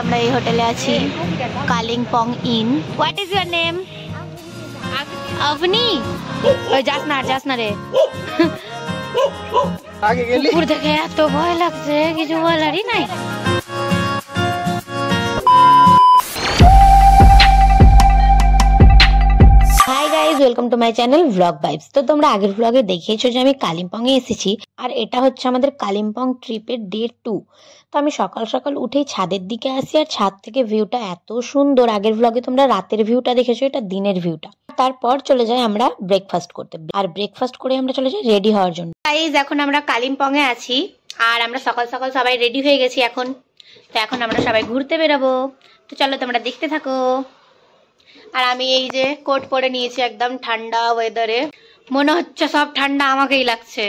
আমরা এই হোটেলে আছি, Kalimpong inn. What is your name? Avani. যাস না রে। কুকুর দেখে এত ভয় লাগছে, কিছু বলারই নাই। Hi guys, welcome to my channel blog vibes. তো তোমরা আগের ব্লগে দেখিয়েছো যে আমি কালিম্পং এ এসেছি, আর এটা হচ্ছে আমাদের কালিম্পং ট্রিপের ডে 2। তো আমি সকাল সকাল উঠেই ছাদের দিকে আসি, আর ছাদ থেকে ভিউটা এত সুন্দর। আগের ব্লগে তোমরা রাতের ভিউটা দেখেছো, এটা দিনের ভিউটা। তারপর চলে যাই আমরা ব্রেকফাস্ট করতে, আর ব্রেকফাস্ট করে আমরা চলে যাই রেডি হওয়ার জন্য। গাইজ, এখন আমরা কালিম্পং এ আছি, আর আমরা সকাল সকাল সবাই রেডি হয়ে গেছি এখন। তো এখন আমরা সবাই ঘুরতে বেরোবো, তো চলো তোমরা দেখতে থাকো। আর আমি এই যে কোট পরে নিয়েছি, একদম ঠান্ডা ওয়েদারে মনে হচ্ছে সব ঠান্ডা আমাকেই লাগছে।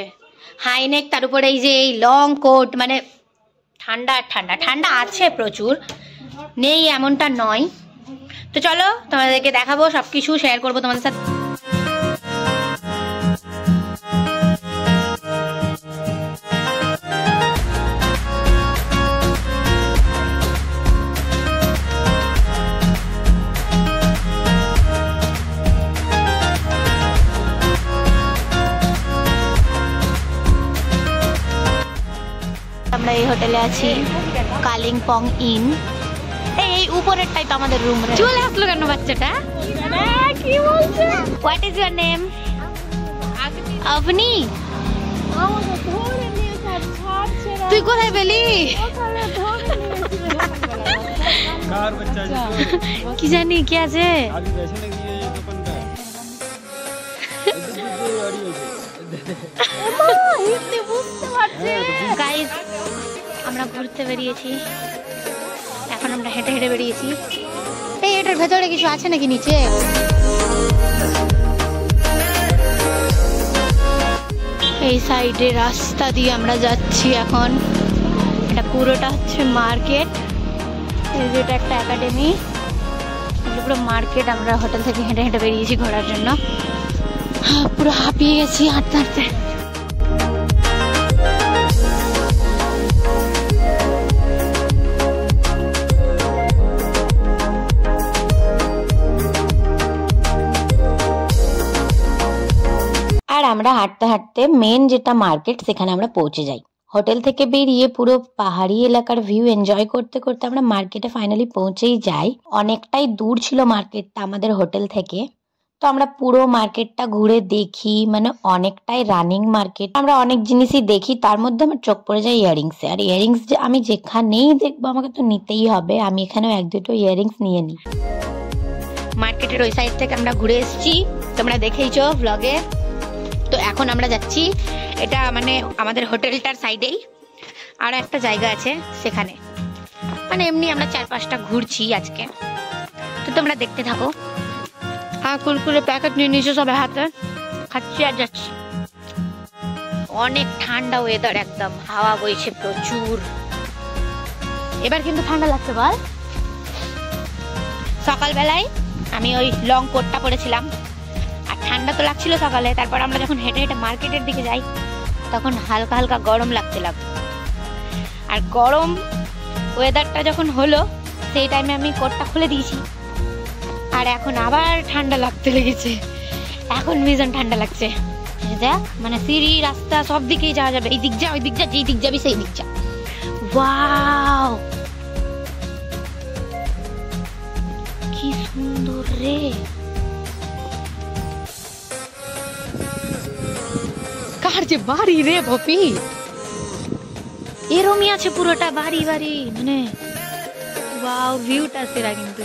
হাইনেক, তার উপরে এই যে এই লং কোট, মানে ঠান্ডা ঠান্ডা ঠান্ডা আছে প্রচুর, নেই এমনটা নয়। তো চলো তোমাদেরকে দেখাবো, সবকিছু শেয়ার করবো তোমাদের সাথে। আমরা এই হোটেলে আছি, কালিম্পং ইন। এই উপরেরটাই তো আমাদের রুম। চলে আসলো কেন বাচ্চাটা? কি বলছে? What is your name? Avani. তুই কোথায় পেলি? কি জানি কি আছে। গাইস, আমরা ঘুরতে বেরিয়েছি, এখন আমরা হেঁটে হেঁটে বেরিয়েছি। এই এটার ভেতরে কিছু আছে নাকি নিচে? এই সাইডে রাস্তা দিয়ে আমরা যাচ্ছি এখন। এটা পুরোটা হচ্ছে মার্কেট, এটা একটা একাডেমি, পুরো মার্কেট। আমরা হোটেল থেকে হেঁটে হেঁটে বেরিয়েছি ঘোরার জন্য। পুরো হাঁপিয়ে গেছি হাঁটতে হাঁটতে। আর আমরা হাঁটতে হাঁটতে মেন যেটা মার্কেট, সেখানে আমরা পৌঁছে যাই। হোটেল থেকে বেরিয়ে পুরো পাহাড়ি এলাকার ভিউ এনজয় করতে করতে আমরা মার্কেটে ফাইনালি পৌঁছেই যাই। অনেকটাই দূর ছিল মার্কেটটা আমাদের হোটেল থেকে। তো আমরা পুরো মার্কেটটা ঘুরে দেখি, মানে অনেকটাই রানিং মার্কেট। আমরা অনেক জিনিসই দেখি, তার মধ্যে আমার চোখ পড়ে যায় ইয়াররিংসে। আর ইয়াররিংস যে আমি যেখানেই দেখবো আমাকে তো নিতেই হবে। আমি এখানেও এক দুটো ইয়াররিংস নিয়ে নিই। মার্কেটের ওই সাইড থেকে আমরা ঘুরে এসেছি, তোমরা দেখেইছো ব্লগে। তো এখন আমরা যাচ্ছি, এটা মানে আমাদের হোটেলটার সাইডেই আর একটা জায়গা আছে সেখানে, মানে এমনি আমরা 4-5টা ঘুরছি আজকে। তো তোমরা দেখতে থাকো। কুরকুরে প্যাকেট নিয়ে নিয়েছে সবাই হাতে, খাচ্ছি আর যাচ্ছি। অনেক ঠান্ডা ওয়েদার, একদম হাওয়া বইছে প্রচুর। এবার কিন্তু ঠান্ডা লাগছে বল। সকালবেলায় আমি ওই লং কোটটা পরেছিলাম, আর ঠান্ডা তো লাগছিল সকালে। তারপর আমরা যখন হেঁটে হেঁটে মার্কেটের দিকে যাই, তখন হালকা হালকা গরম লাগতে লাগলো। আর গরম ওয়েদারটা যখন হলো, সেই টাইমে আমি কোটটা খুলে দিয়েছি, আর এখন আবার ঠান্ডা লাগতে লেগেছে। এখন ভীষণ ঠান্ডা লাগছে। দেখ, মানে সিঁড়ি রাস্তা সব দিকেই যাওয়া যাবে। এই দিক যা, ওই দিক যা, যেই দিক যাবি সেই দিক যা। ওয়াও, কি সুন্দর রে। কার যে বাড়ি রে ভপি, এরমই আছে পুরোটা বাড়ি বাড়ি, মানে ওয়াও, ভিউটা সেরা। কিন্তু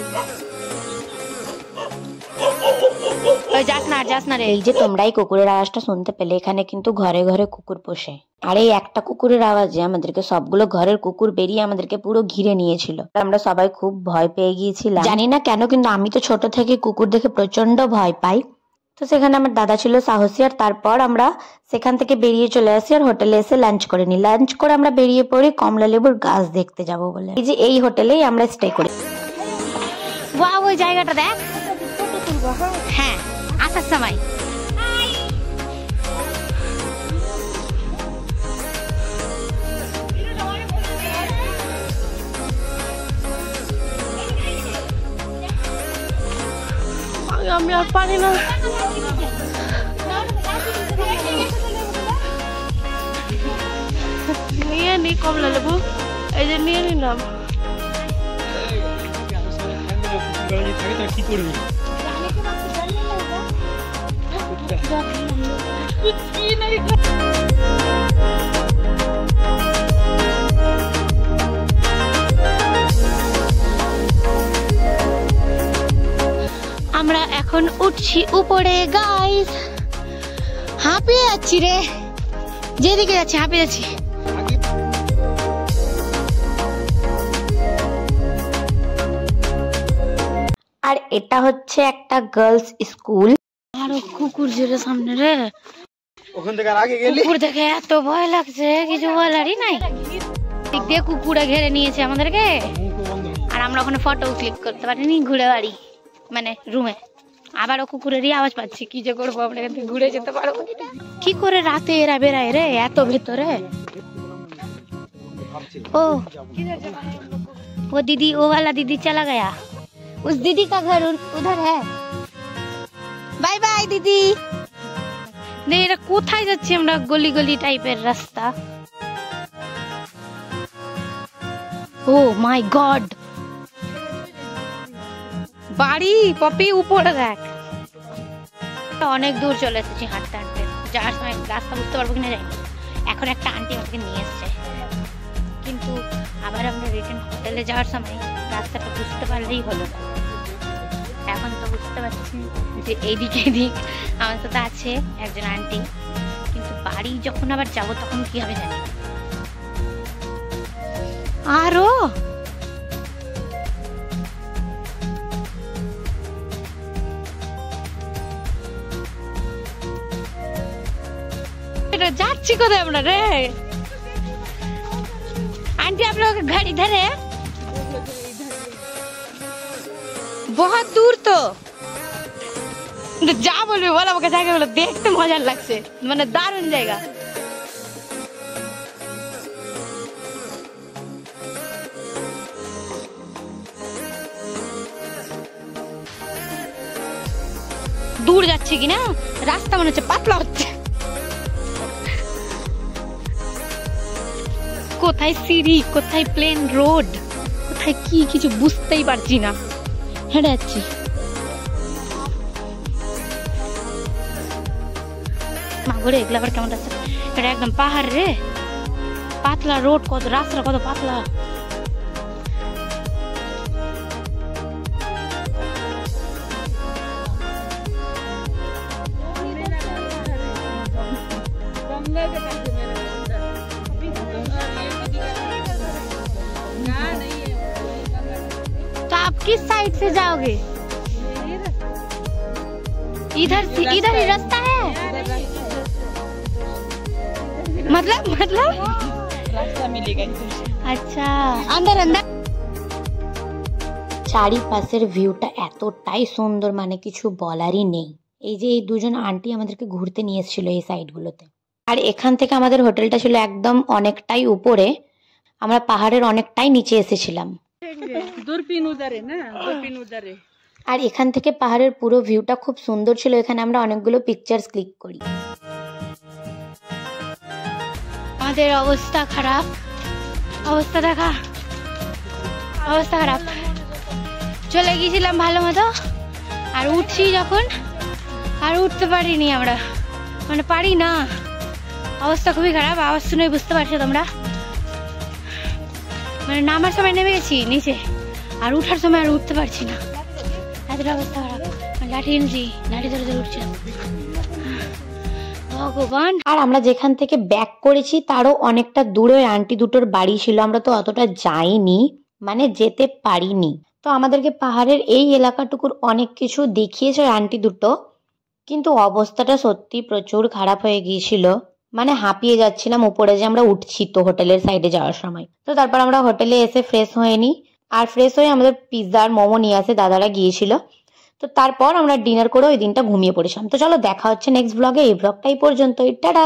যাস না রে। এই যে তোমরাই কুকুরের আওয়াজটা শুনতে পেলে, এখানে কিন্তু ঘরে ঘরে কুকুর পোষে। আর এই একটা কুকুরের আওয়াজে আমাদেরকে সবগুলো ঘরের কুকুর বেরিয়ে আমাদেরকে পুরো ঘিরে নিয়েছিল। আমরা সবাই খুব ভয় পেয়ে গিয়েছিলাম, জানি না কেন, কিন্তু আমি তো ছোট থেকে কুকুর দেখে প্রচন্ড ভয় পাই। তো সেখানে আমার দাদা ছিল সাহসী, আর তারপর আমরা সেখান থেকে বেরিয়ে চলে আসি আর হোটেলে এসে লাঞ্চ করে নিই। লাঞ্চ করে আমরা বেরিয়ে পড়ি কমলা লেবুর গাছ দেখতে যাব বলে। এই যে এই হোটেলেই আমরা স্টে করি। ওয়াও, ওই জায়গাটা দেখ। হ্যাঁ, আসার সময় আমি আর পারি না। নিয়ে নি কমলা লেবু, এই যে নিয়ে নিলাম। কি করবি? আমরা এখন উঠছি উপরে গাইস। হাঁপিয়ে যাচ্ছি রে, যেদিকে যাচ্ছি হাঁপিয়ে যাচ্ছি। আর এটা হচ্ছে একটা গার্লস স্কুল। আরো কুকুর ছিল সামনে রে, ওখান থেকে আগে গেলি কুকুর দেখে এত ভয় লাগছে, কিছু বলারই নাই। দিক দিয়ে কুকুরে ঘিরে নিয়েছে আমাদেরকে, আর আমরা ওখানে ফটো ক্লিক করতে পারিনি, ঘুরে বাড়ি মানে রুমে। আবারও কুকুরেরই আওয়াজ পাচ্ছি, কি যে করবো, আমরা এখান থেকে ঘুরে যেতে পারবো কি করে? রাতে এরা বেড়ায় রে এত ভেতরে। ओ वो दीदी, वो वाला दीदी चला गया, उस दीदी का घर उधर है। बाय बाय दीदी। नहीं এরা কোথায় যাচ্ছি আমরা? গলি গলি টাইপের রাস্তা। ও মাই গড, বাড়ি পপি উপরে দেখ। অনেক দূর চলে এসেছি হাঁটতে হাঁটতে, যাওয়ার সময় রাস্তা বুঝতে পারবো কিনা জানি। এখন একটা আন্টি আমাকে নিয়ে এসছে, কিন্তু আবার আমরা রিটার্ন হোটেলে যাওয়ার সময় রাস্তাটা বুঝতে পারলেই হলো। এখন তো বুঝতে পারছি যে এইদিকে এদিক আমার সাথে আছে একজন আন্টি, কিন্তু বাড়ি যখন আবার যাবো তখন কি হবে জানি। আরো যাচ্ছি কোথায় আমরা রে? आंटी आप लोग का घर इधर है? बहुत दूर तो जा बोलबे बोला ওকে জায়গা বলে দেখতে মজা লাগছে, মানে দারুণ জায়গা। দূর যাচ্ছে কিনা রাস্তা মনে হচ্ছে পাতলা হচ্ছে। কোথায় সিঁড়ি, কোথায় প্লেন রোড, কোথায় কি কিছু বুঝতেই পারছি না, হেঁটে যাচ্ছি। মাগরে এগুলো আবার কেমন আছে? এটা একদম পাহাড় রে, পাতলা রোড, কত রাস্তা কত পাতলা। किस साइड से जाओगे? इधर ही रास्ता है, मतलब रास्ता मिलेगा। अच्छा अंदर अंदर। চারিপাশের ভিউটা এতটাই সুন্দর, মানে কিছু বলারই নেই। এই যে এই দুজন আন্টি আমাদেরকে ঘুরতে নিয়ে এসেছিল এই সাইডগুলোতে। আর এখান থেকে আমাদের হোটেলটা ছিল একদম অনেকটাই উপরে, আমরা পাহাড়ের অনেকটাই নিচে এসেছিলাম। দূরবীন উধারে না, দূরবীন উধারে। আর এখান থেকে পাহাড়ের পুরো ভিউটা খুব সুন্দর ছিল, এখানে আমরা অনেকগুলো পিকচার্স ক্লিক করি। আমাদের অবস্থা খারাপ, অবস্থা দেখা, অবস্থা খারাপ। চলে গিয়েছিলাম ভালো মতো, আর উঠছি যখন আর উঠতে পারিনি আমরা, মানে পারি না, অবস্থা খুবই খারাপ। আওয়াজ শুনে বুঝতে পারছো তোমরা, মানে নামার সময় নেমে গেছি নিচে, আর উঠার সময় আর উঠতে পারছি না, এতটা অবস্থা খারাপ। লাঠি এনেছি, লাঠি ধরে ধরে উঠছিলাম। ভগবান। আর আমরা যেখান থেকে ব্যাক করেছি তারও অনেকটা দূরে আন্টি দুটোর বাড়ি ছিল, আমরা তো অতটা যাইনি, মানে যেতে পারিনি। তো আমাদেরকে পাহাড়ের এই এলাকাটুকুর অনেক কিছু দেখিয়েছে আন্টি দুটো, কিন্তু অবস্থাটা সত্যি প্রচুর খারাপ হয়ে গিয়েছিল, মানে হাঁপিয়ে যাচ্ছিলাম উপরে যে আমরা উঠছি তো হোটেলের সাইডে যাওয়ার সময়। তো তারপর আমরা হোটেলে এসে ফ্রেশ হয়ে নিই, আর ফ্রেশ হয়ে আমাদের পিৎজা আর মোমো নিয়ে আসে দাদারা গিয়েছিল। তো তারপর আমরা ডিনার করে ওই দিনটা ঘুমিয়ে পড়েছিলাম। তো চলো দেখা হচ্ছে নেক্সট ব্লগে, এই ব্লগটা এই পর্যন্তই, টাটা।